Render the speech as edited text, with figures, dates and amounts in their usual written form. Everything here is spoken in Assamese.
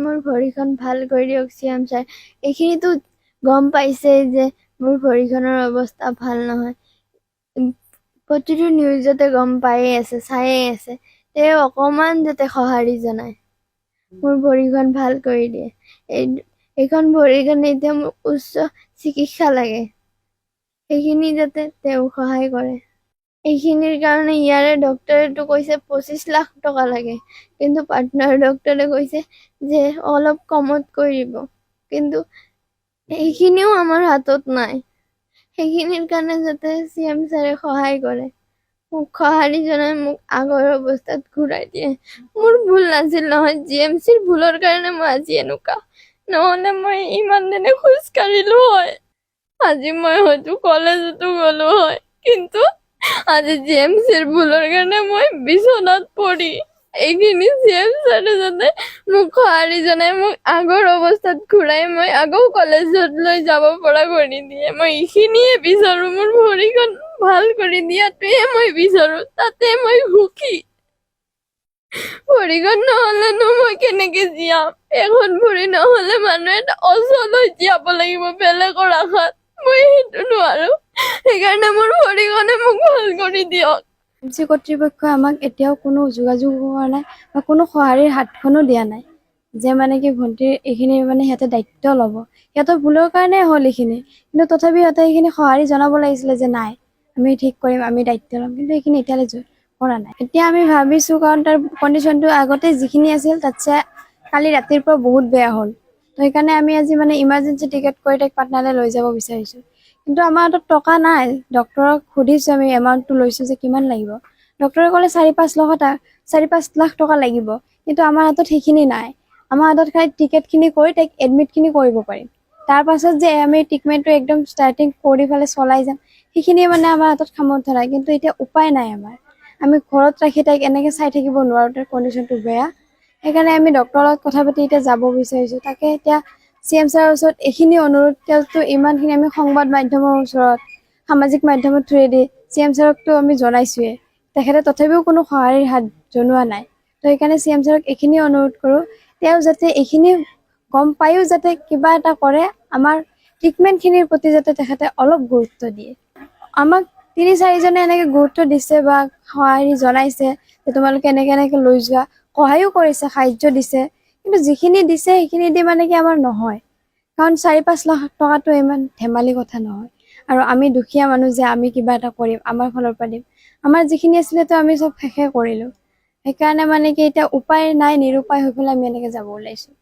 মোৰ ভৰিখন ভাল কৰি দিয়ক চিএম ছাৰ। এইখিনিতো গম পাইছে যে মোৰ ভৰিখনৰ অৱস্থা ভাল নহয়। প্ৰতিটো নিউজতে গম পায়ে আছে, চায়ে আছে। তেওঁ অকমান যাতে সঁহাৰি জনায়, মোৰ ভৰিখন ভাল কৰি দিয়ে। এইখন ভৰিৰ কাৰণে এতিয়া মোৰ উচ্চ চিকিৎসা লাগে, সেইখিনি যাতে তেওঁ সহায় কৰে। এইখিনিৰ কাৰণে ইয়াৰে ডক্টৰেটো কৈছে 25 লাখ টকা লাগে, কিন্তু পাৰ্টনাৰ ডক্টৰে কৈছে যে অলপ কমত কৰি দিব, কিন্তু সেইখিনিও আমাৰ হাতত নাই। সেইখিনিৰ কাৰণে যাতে চিএম ছাৰে সহায় কৰে, মোক সঁহাৰি জনাই মোক আগৰ অৱস্থাত ঘূৰাই দিয়ে। মোৰ ভুল নাছিল নহয়, GMCৰ ভুলৰ কাৰণে মই আজি এনেকুৱা, নহ'লে মই ইমান দিনে খোজ কাঢ়িলো হয়, আজি মই হয়তো কলেজতো গ'লো হয়, কিন্তু আজি GMCৰ ভুলৰ কাৰণে মই বিচনাত পৰি। এইখিনি চিএম ছাৰে যাতে মোক সঁহাৰি জনাই মোক আগৰ অৱস্থাত ঘূৰাই মই আকৌ কলেজলৈ যাব পৰা কৰি দিয়ে। মই এইখিনিয়ে বিচাৰো, মোৰ ভৰিখন ভাল কৰি দিয়াটোৱে মই বিচাৰো, তাতে মই সুখী। ভৰিখন নহ'লেনো মই কেনেকে জীয়াম? এখন ভৰি নহ'লে মানুহ এটা অচল হৈ জীয়াব লাগিব বেলেগৰ আশাত, মই সেইটো নোৱাৰো। সেইকাৰণে মোৰ ভৰিখনে মোক ভাল কৰি দিয়ক। GMC কৰ্তৃপক্ষই আমাক এতিয়াও কোনো যোগাযোগ কৰা নাই বা কোনো সঁহাৰিৰ হাতখনো দিয়া নাই, যে মানে কি ভণ্টিৰ এইখিনি মানে সিহঁতে দায়িত্ব ল'ব। সিহঁতৰ ভুলৰ কাৰণে হ'ল এইখিনি, কিন্তু তথাপি সিহঁতে এইখিনি সঁহাৰি জনাব লাগিছিলে যে নাই আমি ঠিক কৰিম, আমি দায়িত্ব ল'ম, কিন্তু এইখিনি এতিয়ালৈ কৰা নাই। এতিয়া আমি ভাবিছোঁ, কাৰণ তাৰ কণ্ডিশ্যনটো আগতে যিখিনি আছিল তাতছে কালি ৰাতিৰ পৰা বহুত বেয়া হ'ল, তো সেইকাৰণে আমি আজি মানে ইমাৰ্জেঞ্চি টিকেট কৰি তাইক পাটনালৈ লৈ যাব বিচাৰিছোঁ। কিন্তু আমাৰ হাতত টকা নাই। ডক্টৰক সুধিছোঁ আমি এমাউণ্টটো লৈছোঁ যে কিমান লাগিব, ডক্টৰে ক'লে 4-5 লাখ টকা লাগিব, কিন্তু আমাৰ হাতত সেইখিনি নাই। আমাৰ হাতত খালি টিকেটখিনি কৰি তাইক এডমিটখিনি কৰিব পাৰিম, তাৰ পাছত যে আমি ট্ৰিটমেণ্টটো একদম ষ্টাৰ্টিং কৰি পেলাই চলাই যাম, সেইখিনি মানে আমাৰ হাতত সামৰ্থ্য নাই। কিন্তু এতিয়া উপায় নাই আমাৰ, আমি ঘৰত ৰাখি তাইক এনেকৈ চাই থাকিব নোৱাৰোঁ, তাইৰ কণ্ডিশ্যনটো বেয়া। সেইকাৰণে আমি ডক্টৰৰ লগত কথা পাতি এতিয়া যাব বিচাৰিছোঁ। তাকে এতিয়া চিএম ছাৰৰ ওচৰত এইখিনি অনুৰোধ, তেওঁতো ইমানখিনি আমি সংবাদ মাধ্যমৰ ওচৰত, সামাজিক মাধ্যমৰ থ্ৰুৱেদি চিএম ছাৰকতো আমি জনাইছোঁৱে, তেখেতে তথাপিও কোনো সঁহাৰিৰ হাত জনোৱা নাই। তো সেইকাৰণে চিএম ছাৰক এইখিনি অনুৰোধ কৰোঁ, তেওঁ যাতে এইখিনি গম পায়ো যাতে কিবা এটা কৰে, আমাৰ ট্ৰিটমেণ্টখিনিৰ প্ৰতি যাতে তেখেতে অলপ গুৰুত্ব দিয়ে। আমাক 3-4জনে এনেকৈ গুৰুত্ব দিছে বা সঁহাৰি জনাইছে যে তোমালোকে এনেকৈ লৈ যোৱা, সহায়ো কৰিছে, সাহাৰ্য দিছে, কিন্তু যিখিনি দিছে সেইখিনি দি মানে কি আমাৰ নহয়, কাৰণ 4-5 লাখ টকাটো ইমান ধেমালি কথা নহয়। আৰু আমি দুখীয়া মানুহ যে আমি কিবা এটা কৰিম, আমাৰ ফালৰ পৰা দিম, আমাৰ যিখিনি আছিলেতো আমি চব শেষে কৰিলোঁ। সেইকাৰণে মানে কি এতিয়া উপায় নাই, নিৰুপায় হৈ পেলাই আমি এনেকৈ যাব ওলাইছোঁ।